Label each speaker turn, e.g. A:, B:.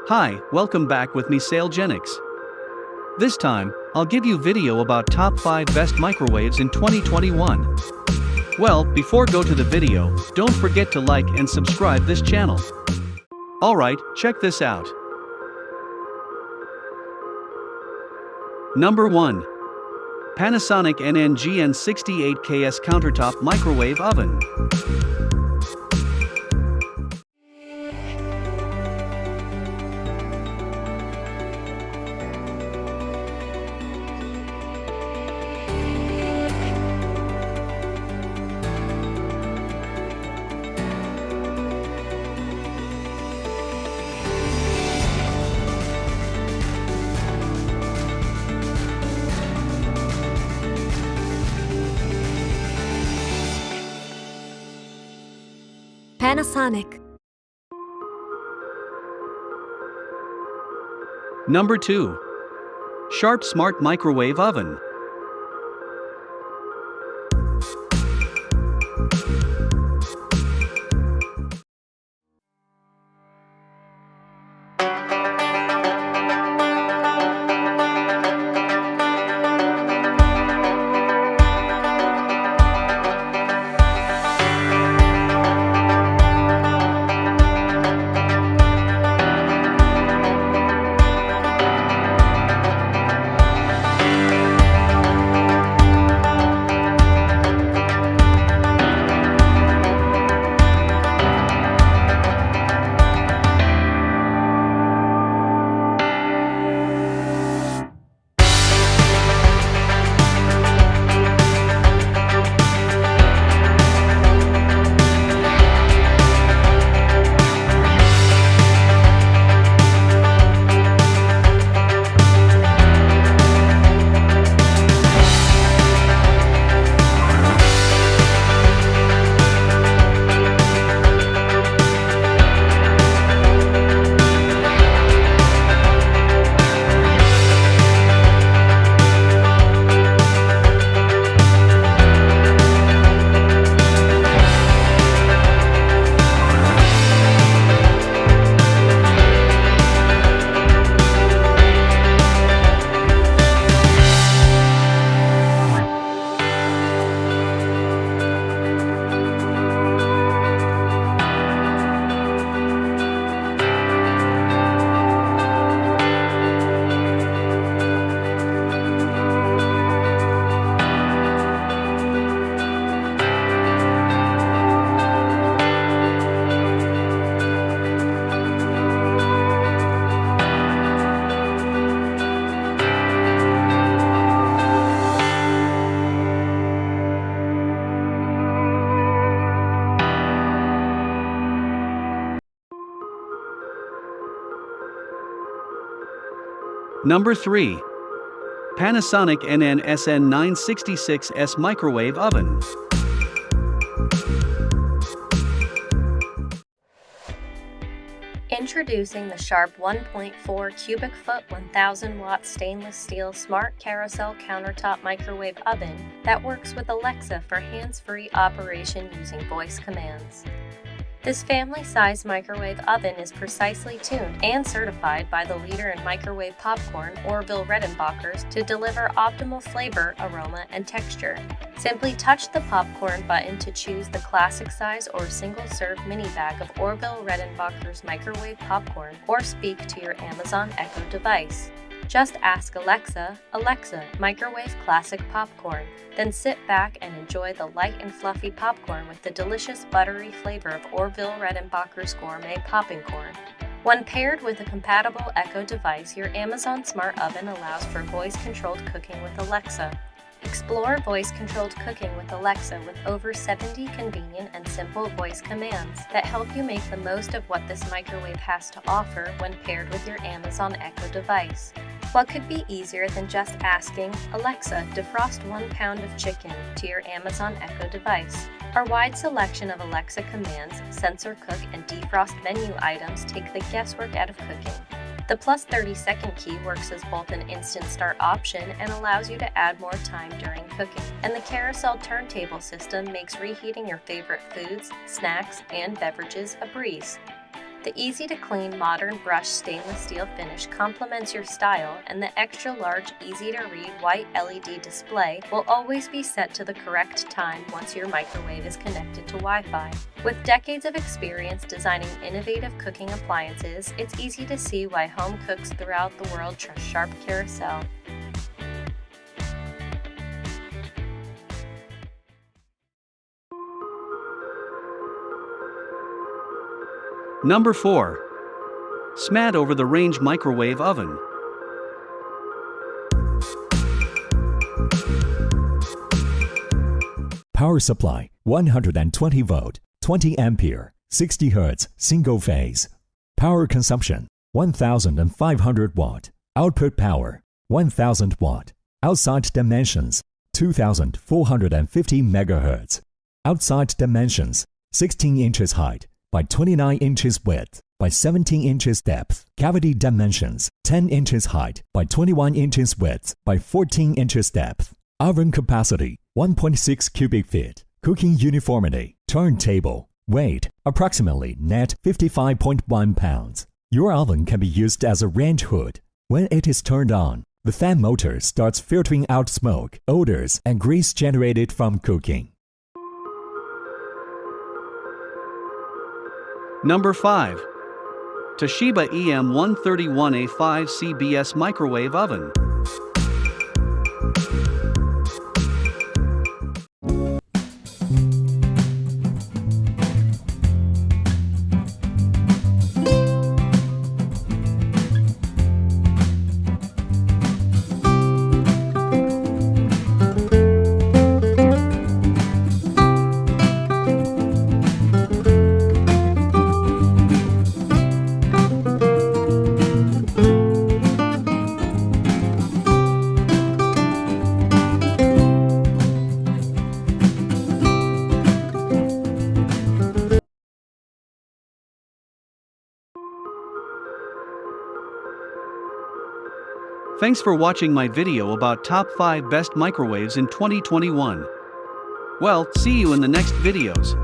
A: Hi, welcome back with me SaleGenics. This time, I'll give you video about top 5 best microwaves in 2021. Well, before go to the video, don't forget to like and subscribe this channel. Alright, check this out. Number 1. Panasonic NNGN68KS Countertop Microwave Oven.
B: Panasonic.
A: Number 2. Sharp Smart Microwave Oven. Number 3. Panasonic NNSN966S Microwave Oven.
C: Introducing the Sharp 1.4 cubic foot 1000 watt stainless steel smart carousel countertop microwave oven that works with Alexa for hands-free operation using voice commands. This family-sized microwave oven is precisely tuned and certified by the leader in microwave popcorn, Orville Redenbacher's, to deliver optimal flavor, aroma, and texture. Simply touch the popcorn button to choose the classic size or single-serve mini bag of Orville Redenbacher's microwave popcorn, or speak to your Amazon Echo device. Just ask Alexa, "Alexa, microwave classic popcorn." Then sit back and enjoy the light and fluffy popcorn with the delicious buttery flavor of Orville Redenbacher's gourmet popping corn. When paired with a compatible Echo device, your Amazon Smart Oven allows for voice-controlled cooking with Alexa. Explore voice-controlled cooking with Alexa with over 70 convenient and simple voice commands that help you make the most of what this microwave has to offer when paired with your Amazon Echo device. What could be easier than just asking, "Alexa, defrost 1 pound of chicken," to your Amazon Echo device? Our wide selection of Alexa commands, sensor cook, and defrost menu items take the guesswork out of cooking. The plus 30-second key works as both an instant start option and allows you to add more time during cooking. And the carousel turntable system makes reheating your favorite foods, snacks, and beverages a breeze. The easy-to-clean modern brushed stainless steel finish complements your style, and the extra-large, easy-to-read white LED display will always be set to the correct time once your microwave is connected to Wi-Fi. With decades of experience designing innovative cooking appliances, it's easy to see why home cooks throughout the world trust Sharp Carousel.
A: Number 4. Smad over-the-range microwave oven.
B: Power supply 120 volt, 20 ampere, 60 Hz, single phase. Power consumption 1500 watt. Output power 1000 watt. Outside dimensions 2450 megahertz. Outside dimensions 16 inches height by 29 inches width by 17 inches depth. Cavity dimensions 10 inches height by 21 inches width by 14 inches depth. Oven capacity 1.6 cubic feet. Cooking uniformity. Turntable. Weight approximately net 55.1 pounds. Your oven can be used as a range hood. When it is turned on, the fan motor starts filtering out smoke, odors, and grease generated from cooking.
A: Number 5. Toshiba EM131A5 CBS microwave oven. Thanks for watching my video about top 5 best microwaves in 2021. Well, see you in the next videos.